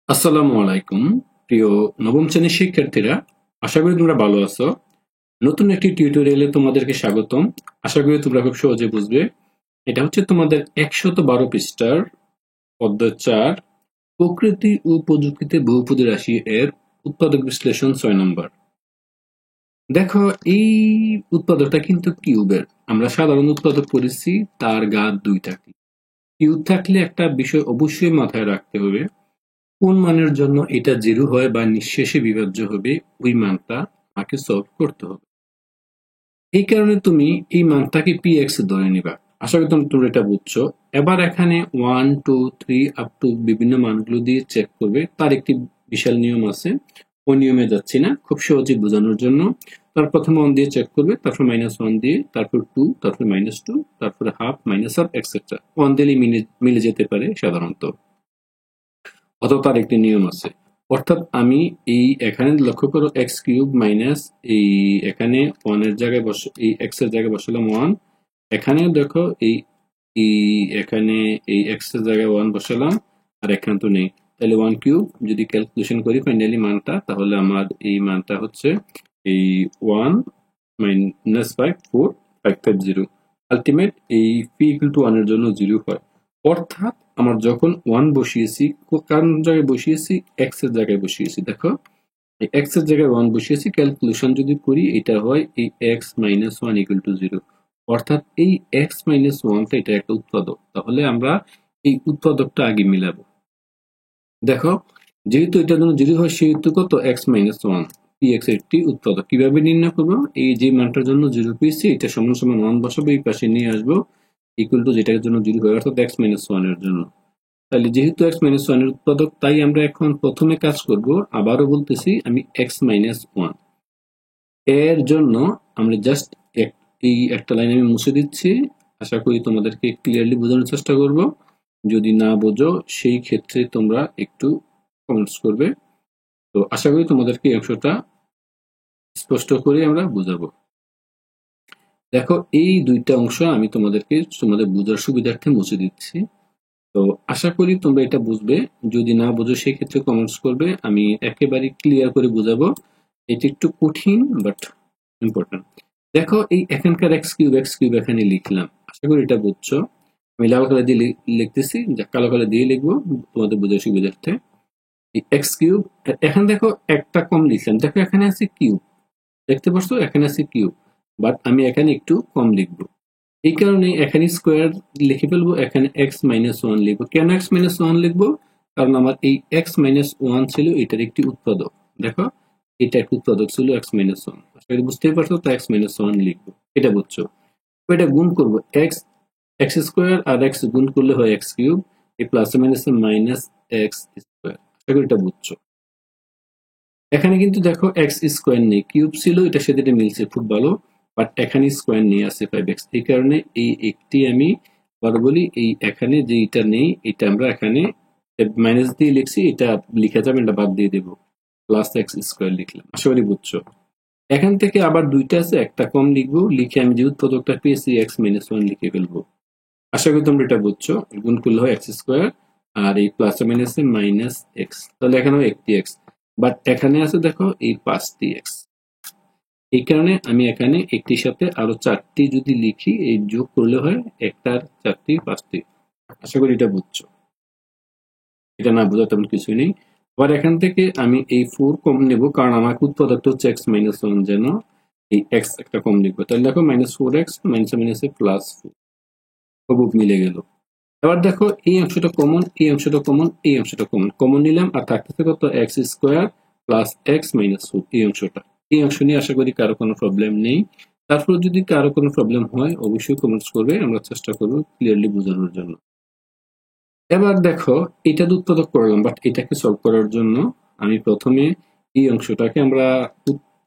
আসসালামু আলাইকুম প্রিয় নবম শ্রেণীর শিক্ষার্থীরা, আশা করি তোমরা ভালো আছো। নতুন একটি টিউটোরিয়ালে তোমাদেরকে স্বাগতম। আশা করি তোমরা খুব সহজে বুঝবে। এটা হচ্ছে তোমাদের 112 পৃষ্ঠার অধ্যায় 4 প্রকৃতি ও প্রযুক্তিতে বহুপদী রাশি এর উৎপাদক বিশ্লেষণ 6 নম্বর। দেখো, এই উৎপাদকটা কিন্তু কিউবের। আমরা সাধারণ উৎপাদক করেছি তার ঘাত 2 থাকলে। কিউব থাকলে একটা বিষয় অবশ্যই মাথায় রাখতে হবে, কোন মানের জন্য এটা 0 হয় বা নিঃশেষে বিভাজ্য হবে, ওই মানটা আমাকে সলভ করতে হবে। এই কারণে তুমি এই মানটাকে px ধরে নিবা। আশা করি তোমরা এটা বুঝছো। এবার এখানে 1 2 3 আপ টু বিভিন্ন মানগুলো দিয়ে চেক করবে, তার একটি বিশাল নিয়ম আছে। ওই নিয়মে যাচ্ছি না, খুব সহজে বোঝানোর জন্য। তার প্রথমে 1 দিয়ে চেক করবে, তারপর -1 দিয়ে, তারপর 2, তারপর -2, তারপরে হাফ, -হাফ, এক্সেট্রা। 1 দিলে মিলে যেতে পারে সাধারণত, অথবা তার একটি নিয়ম আছে। অর্থাৎ আমি এই এখানে লক্ষ্য করো এক্স কিউব মাইনাস এই এখানে 1 এর জায়গায় এই এক্স এর জায়গায় বসালাম 1। এখানে দেখো এই এখানে এই এক্স এর জায়গায় 1 বসালাম, আর এখানে তো নেই। তাহলে 1 কিউব যদি ক্যালকুলেশন করি ফাইনালি মানটা, তাহলে আমার এই মানটা হচ্ছে এই 1 মাইনাস 5 4 550। আলটিমেট এই পি ইকুয়াল টু 1 এর জন্য 0 হয়। অর্থাৎ আমার যখন 1 বসিয়েছি, কার জায়গায় বসিয়েছি? এক্স এর জায়গায় বসিয়েছি। দেখো, এই এক্স এর জায়গায় 1 বসিয়েছি, ক্যালকুলেশন যদি করি এটা হয় এই এক্স মাইনাস 1 ইকুয়াল টু 0। অর্থাৎ এই এক্স মাইনাস 1টা এটা একটা উৎপাদক। তাহলে আমরা এই উৎপাদকটা আগে মিলাবো। দেখো, যেহেতু এটার জন্য 0 হয়, সেহেতু কত? এক্স মাইনাস 1 px একটি উৎপাদক। কিভাবে নির্ণয় করবো? এই যে মানটার জন্য 0 পেয়েছি, এটা সমান সমান 1 বসাবো, এই পাশে নিয়ে আসবো, ইকুয়াল টু যেটার জন্য 0 হয়, অর্থাৎ এক্স মাইনাস 1 এর জন্য। তাহলে যেহেতু এক্স মাইনাস 1 এর উৎপাদক, তাই আমরা এখন প্রথমে কাজ করব। আবারও বলতেছি, আমি এক্স মাইনাস 1 এর জন্য আমরা জাস্ট এই একটা লাইন আমি মুছে দিচ্ছি। আশা করি তোমাদেরকে ক্লিয়ারলি বোঝানোর চেষ্টা করব। যদি না বোঝো, সেই ক্ষেত্রে তোমরা একটু কমেন্টস করবে। তো আশা করি তোমাদেরকে এই অংশটা স্পষ্ট করে আমরা বুঝাবো। দেখো, এই দুইটা অংশ আমি তোমাদের বোঝার সুবিধার্থে মুছে দিচ্ছি। তো আশা করি তোমরা এটা বুঝবে। যদি না বুঝো, সেই ক্ষেত্রে কমেন্টস করবে, আমি একেবারে ক্লিয়ার করে বুঝাবো। এটা একটু কঠিন বাট ইম্পর্টেন্ট। দেখো, এই এখানকার এক্স কিউব এখানে লিখলাম। আশা করি এটা বুঝছো। আমি লাল কালার দিয়ে লিখতেছি, কালো কালার দিয়ে লিখবো তোমাদের বোঝার সুবিধার্থে। এই এক্স কিউব, এখানে দেখো একটা কম লিখলাম। দেখো, এখানে আছে কিউব, দেখতে পাচ্ছ? এখানে আছে কিউব, বাট আমি এখানে একটু কম লিখবো। এই কারণে এখানে স্কোয়ার লিখে ফেলবো, এখানে এক্স মাইনাস 1 লিখবো। কেন এক্স মাইনাস 1 লিখবো? কারণ আমার এই এক্স মাইনাস 1 ছিল এটার একটি উৎপাদক। দেখো, এটা একটা উৎপাদক ছিল এক্স মাইনাস 1। আশা করি বুঝতেই পারছো। তো এক্স মাইনাস 1 লিখবো, এটা বুঝছো। এটা গুণ করবো, এক্স এক্স স্কোয়ার আর এক্স গুণ করলে হয় এক্স কিউব। এই plus minus minus x square. আশা করি এটা বুঝছো। এখানে কিন্তু দেখো এক্স স্কোয়ার নেই, কিউব ছিল, এটার সাথে এটা মিলছে, খুব ভালো। বাট এখানে স্কোয়ার নিয়ে আছে 5x। এই কারণে এই একটি আমি আবার বলি, এই এখানে যে এটা নেই, এটা আমরা এখানে মাইনাস দিয়ে লিখছি, এটা লিখা যাবে, এটা বাদ দিয়ে দেবো, প্লাস এক্স স্কোয়ার লিখলাম। আশা করি বুঝছো। এখান থেকে আবার দুইটা আছে, একটা কম লিখবো, লিখে আমি যে উৎপাদকটা পেয়েছি এক্স মাইনাস 1 লিখে ফেলবো। আশা করি তোমরা এটা বুঝছো। গুণ করলে হয় এক্স স্কোয়ার, আর এই প্লাস মাইনাসে মাইনাস এক্স, তাহলে এখানেও একটি এক্স। বাট এখানে আছে দেখো এই 5টি এক্স। এই কারণে আমি এখানে একটির সাথে আরো 4টি যদি লিখি, এই যোগ করলে হয় একটার 4টি 5টি। আশা করি এটা বুঝছো। এটা না বোঝা তেমন কিছুই নেই। আবার এখান থেকে আমি এই 4 কম নেব, কারণ আমার উৎপাদকটা হচ্ছে এক্স মাইনাস 1, যেন এই এক্স একটা কম লিখবো। তাহলে দেখো -4x মাইনাসে প্লাস 4, খুব মিলে গেল। এবার দেখো, এই অংশটা কমন, এই অংশটা কমন, এই অংশটা কমন, কমন নিলাম, আর থাকতেছে কত? X square plus x minus 4। এই অংশটা, এই অংশ নিয়ে আশা করি কারো কোনো প্রবলেম নেই। তারপর যদি কারো কোনো প্রবলেম হয়, অবশ্যই কমেন্টস করবে, আমরা চেষ্টা করবো ক্লিয়ারলি বোঝানোর জন্য। এবার দেখো, এটা উৎপাদক করলাম, বাট এটাকে সলভ করার জন্য আমি প্রথমে এই অংশটাকে আমরা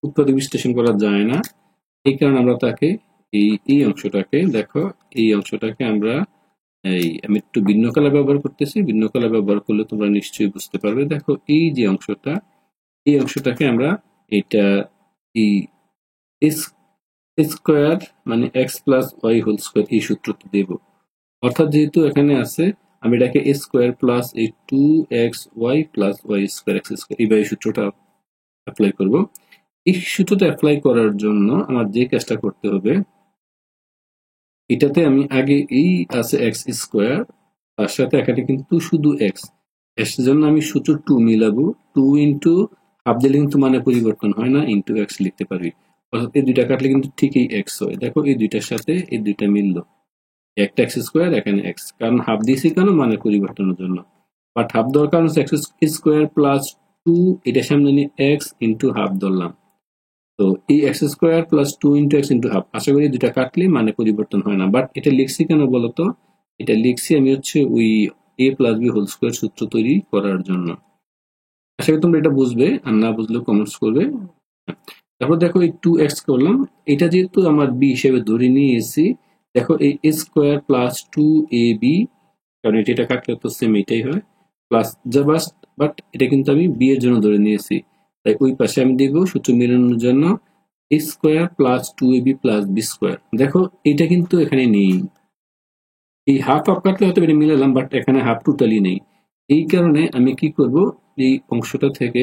উৎপাদক বিশ্লেষণ করা যায় না। এই কারণে আমরা তাকে এই অংশটাকে, দেখো এই অংশটাকে আমরা আমি একটু ভিন্ন কালার ব্যবহার করতেছি। ভিন্ন কালার ব্যবহার করলে তোমরা নিশ্চয়ই বুঝতে পারবে। দেখো, এই যে অংশটা, এই অংশটাকে আমরা এটা এই স্কোয়ার মানে x plus y whole square, এই সূত্রটি দেব। অর্থাৎ যেহেতু এখানে আছে, আমি এটাকে এ স্কোয়ার প্লাস এই 2xy plus y square x square এইভাবে সূত্রটা অ্যাপ্লাই করব। এই সূত্রটা অ্যাপ্লাই করার জন্য আমার যে কাজটা করতে হবে, এটাতে আমি আগে এই আছে এক্স স্কোয়ার, তার সাথে এখানে কিন্তু শুধু এক্স, এর জন্য আমি সূত্র 2 মিলাবো। 2 ইন্টু হাফ দিলে কিন্তু মানে পরিবর্তন হয় না, ইন্টু এক্স লিখতে পারবি। অর্থাৎ এই দুইটা কাটলে কিন্তু ঠিকই এক্স হয়। দেখো এই দুইটার সাথে এই দুইটা মিললো, একটা এক্স স্কোয়ার এখানে এক্স, কারণ হাফ দিয়েছি কেন, মানে পরিবর্তনের জন্য। বাট হাফ দেওয়ার কারণ হচ্ছে এক্স স্কোয়ার প্লাস 2, এটা সামনে নিয়ে এক্স ইন্টু হাফ ধরলাম। তো এই x square plus 2 into x into half, আশা করি দুটা কাটলে মানে পরিবর্তন হয় না। বাট এটা লিখছি কেন বলতো, এটা লিখছি আমি হচ্ছে ওই এ প্লাস বি হোল স্কোয়ার সূত্র তৈরি করার জন্য। আশা করি তোমরা এটা বুঝবে, আর না বুঝলেও কমেন্টস করবে। তারপর দেখো এই 2x করলাম, এটা যেহেতু আমার বি হিসেবে ধরে নিয়েছি, দেখো এই এ স্কোয়ার প্লাস 2ab, কারণ এটা কাটলে তো সেম এটাই হয়, প্লাস জাস্ট, বাট এটা কিন্তু আমি বি এর জন্য ধরে নিয়েছি, তাই ওই পাশে আমি দেবো সূত্র মেলানোর জন্য a square plus 2ab plus b square. দেখো এটা কিন্তু এখানে নেই, এই হাফ হাফ কাটলে হয়তো এটা মিলালাম, বাট এখানে হাফ টোটালি নেই। এই কারণে আমি কি করব, এই অংশটা থেকে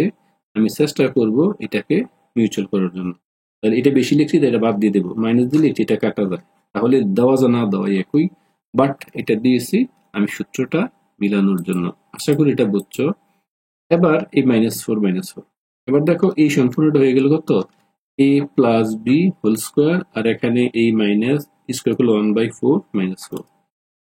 আমি চেষ্টা করব এটাকে মিউচুয়াল করার জন্য। তাহলে এটা বেশি লিখছি, তাই এটা বাদ দিয়ে দেবো, মাইনাস দিলে এটা কাটা যায়, তাহলে দেওয়া যা না দেওয়া একই, বাট এটা দিয়েছি আমি সূত্রটা মিলানোর জন্য। আশা করি এটা বুঝছো। এবার এই -4 এবার দেখো এই সম্পূর্ণটা হয়ে গেল কত, এ প্লাস বি হোল স্কোয়ার, আর এখানে এই মাইনাস স্কোয়ার করলো 1/4 -4।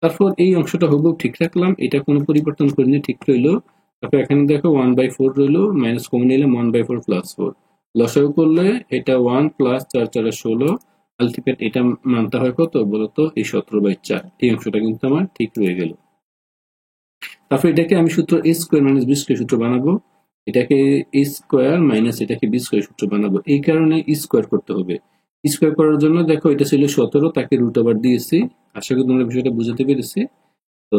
তারপর এই অংশটা হুবহু ঠিক রাখলাম, এটা কোনো পরিবর্তন করিনি, ঠিক রইলো। তারপর এখানে দেখো 1/4 রইলো, মাইনাস কমে নিলাম 1/4 প্লাস 4, লসাগু করলে এটা 1 প্লাস 4 4 16, আলটিমেট এটা মানটা হয় কত বলতো, এই 17/4। এই অংশটা কিন্তু আমার ঠিক রয়ে গেল। তারপর এটাকে আমি সূত্র এ স্কোয়ার মাইনাস বি স্কোয়ার সূত্র বানাবো, এটাকে এ স্কোয়ার মাইনাস এটাকে বি স্কোয়ার সূত্র বানাবো। এই কারণে স্কোয়ার করতে হবে। স্কোয়ার করার জন্য দেখো এটা ছিল 17, তাকে রুট ওভার দিয়েছি। আশা করি তোমরা বিষয়টা বুঝতে পেরেছি। তো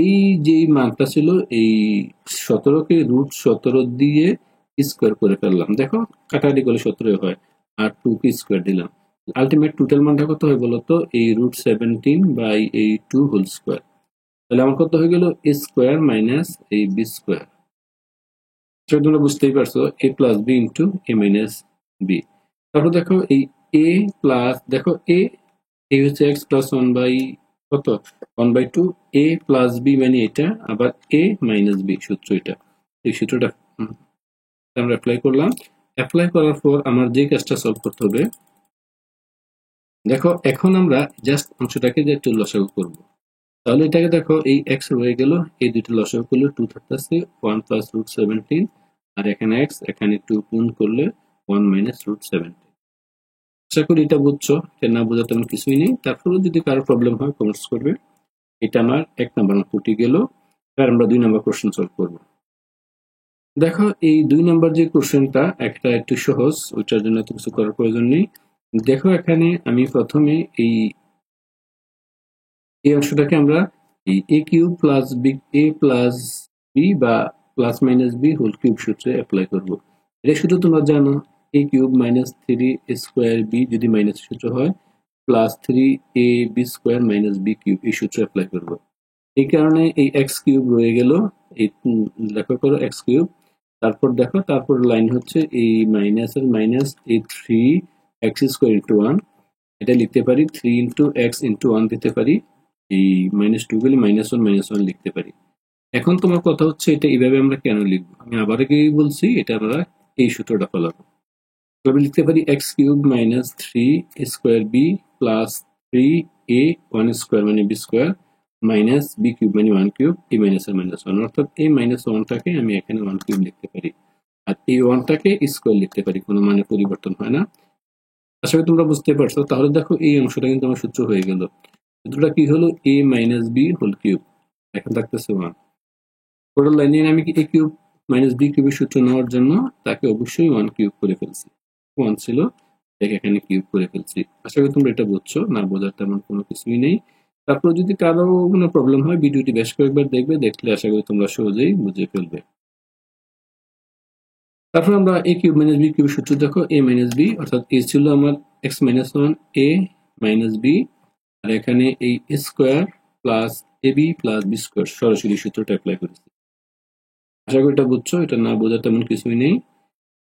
এই যে মানটা ছিল, এই 17কে √17 দিয়ে স্কোয়ার করে ফেললাম। দেখো কাটাকাটি করলে 17 হয়, আর 2 কে স্কোয়ার দিলাম। আলটিমেট টোটাল মানটা কত হয় বলতো, এই √17/2 হোল স্কোয়ার। তাহলে আমার কত হয়ে গেল, এ স্কোয়ার মাইনাস এই বি স্কোয়ার। তোমরা বুঝতেই পারছো, এ প্লাস বি ইন্টু এ মাইনাস বি। তারপর দেখো এই এ প্লাস, দেখো এ হচ্ছে এক্স প্লাস 1/2, এ প্লাস বি মানে এটা, আবার এ মাইনাস বি সূত্র এটা। এই সূত্রটা আমরা অ্যাপ্লাই করলাম। অ্যাপ্লাই করার পর আমার যে কাজটা সলভ করতে হবে, দেখো এখন আমরা জাস্ট অংশটাকে যে একটু লসাগু করবো। তাহলে এটাকে দেখো এই এক্স রয়ে গেল, এই দুটো লসাগু করলে 2 থাকতেছে 1 প্লাস √17, আর এখানে এক্স, এখানে 2 গুণ করলে 1 মাইনাস √17। আশা করি এটা বুঝছো, এটা না বোঝা তেমন কিছুই নেই। তারপরে যদি কারো প্রবলেম হয় কমেন্টস করবে। এটা আমার 1 নাম্বার অঙ্কটি গেল। এবার আমরা 2 নাম্বার কোশ্চেন সলভ করব। দেখো এই 2 নাম্বার যে কোশ্চেনটা, একটা একটু সহজ, ওইটার জন্য এত কিছু করার প্রয়োজন নেই। দেখো এখানে আমি প্রথমে এই অংশটাকে আমরা এই a cube plus b, a plus b বা plus minus b whole cube সূত্রে অ্যাপ্লাই করব। এটা শুধু তোমরা জানো, a cube minus 3 square b যদি মাইনাস সূত্র হয়, plus 3 b square minus b cube, এই সূত্র অ্যাপ্লাই করব। এই কারণে এই এক্স কিউব রয়ে গেল, এই লেখা করো এক্স কিউব। তারপর দেখো, তারপর লাইন হচ্ছে এই মাইনাস এর মাইনাস এই 3x স্কোয়ার ইন্টু 1, এটা লিখতে পারি 3 ইন্টু এক্স ইন্টু 1 দিতে পারি, এই -2 গেলে -1 লিখতে পারি। এখন তোমার কথা হচ্ছে এটা এইভাবে আমরা কেন লিখবো, আমি আবার আগে বলছি, এটা আমরা এই সূত্রটা ফলাবো। তবে লিখতে পারি x cube minus 3 square b plus 3a 1 square মানে b square minus b cube মানে 1 কিউব, এই মাইনাসের -1, অর্থাৎ এই -1টাকে আমি এখানে 1 কিউব লিখতে পারি, আর এই 1টাকে স্কোয়ার লিখতে পারি, কোনো মানে পরিবর্তন হয় না। আশা করি তোমরা বুঝতে পারছো। তাহলে দেখো এই অংশটা কিন্তু আমার সূত্র হয়ে গেল। সূত্রটা কি হলো, a minus b whole cube, এখন থাকতেছে 1। পরের লাইনে আমি কি a কিউব মাইনাস বি কিউবের সূত্র নেওয়ার জন্য তাকে অবশ্যই 1 কিউব করে ফেলছি, 1 ছিল, তাকে এখানে কিউব করে ফেলছি। আশা করি তোমরা এটা বুঝছো, না বোঝার তেমন কোনো কিছুই নেই। তারপর যদি কারো কোনো প্রবলেম হয়, ভিডিওটি বেশ কয়েকবার দেখবে, দেখলে আশা করি তোমরা সহজেই বুঝে ফেলবে। তারপর আমরা a কিউব মাইনাস বি কিউবের সূত্র দেখো, a মাইনাস বি, অর্থাৎ a ছিল আমার x-1 a মাইনাস বি, আর এখানে এই square plus a b plus b square সরাসরি সূত্রটা অ্যাপ্লাই করেছি। আশা করি এটা বুঝছো, এটা না বোঝা তেমন কিছুই নেই।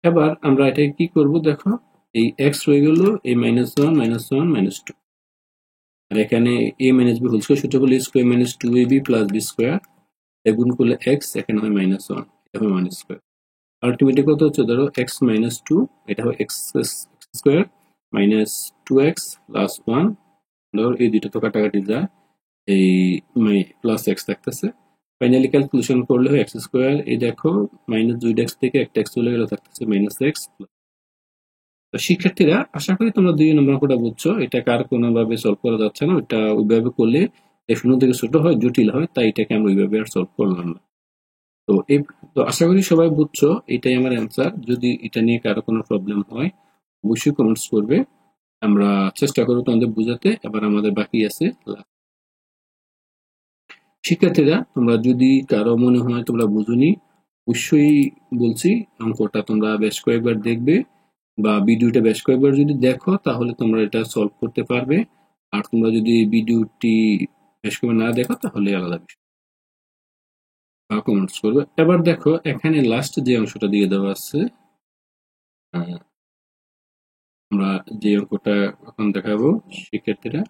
এবার আমরা এটাকে কি করব দেখো, এই এক্স রয়ে গেল এই -1 -1 -2, আর এখানে a minus b whole square সূত্র করলে square minus 2ab plus b square, গুণ করলে এক্স, এখানে হয় -1, এটা হয় মাইনাস স্কোয়ার। আলটিমেটলি কত হচ্ছে ধরো x-2, এটা হয় x square minus 2x plus 1, ধরো এই দুটো তো কাটাকাটি যায়, এই প্লাস এক্স থাকতেছে। ফাইনালি ক্যালকুলেশন করলে হয় এক্স স্কোয়ার, এই দেখো -2x থেকে একটা এক্স চলে গেলে থাকতেছে -x। তো শিক্ষার্থীরা আশা করি তোমরা 2 নম্বর অঙ্কটা বুঝছো, এটাকে আর কোনোভাবে সলভ করা যাচ্ছে না, ওইটা ওইভাবে করলে শূন্য থেকে ছোট হয়, জটিল হয়, তাই এটাকে আমরা ওইভাবে আর সলভ করলাম না। তো এই, তো আশা করি সবাই বুঝছো, এটাই আমার অ্যান্সার। যদি এটা নিয়ে কারো কোনো প্রবলেম হয় অবশ্যই কমেন্টস করবে, আমরা চেষ্টা করবো তোমাদের বুঝাতে। এবার আমাদের বাকি আছে শিক্ষার্থীরা, তোমরা যদি কারো মনে হয় তোমরা বুঝোনি, অবশ্যই বলছি অঙ্কটা তোমরা বেশ কয়েকবার দেখবে, বা ভিডিওটা বেশ কয়েকবার যদি দেখো তাহলে তোমরা এটা সলভ করতে পারবে। আর তোমরা যদি ভিডিওটি বেশ কয়েকবার না দেখো তাহলে আলাদা বিষয়, কমেন্টস করবে। এবার দেখো এখানে লাস্ট যে অংশটা দিয়ে দেওয়া আছে, আমরা যে অঙ্কটা এখন দেখাবো শিক্ষার্থীরা,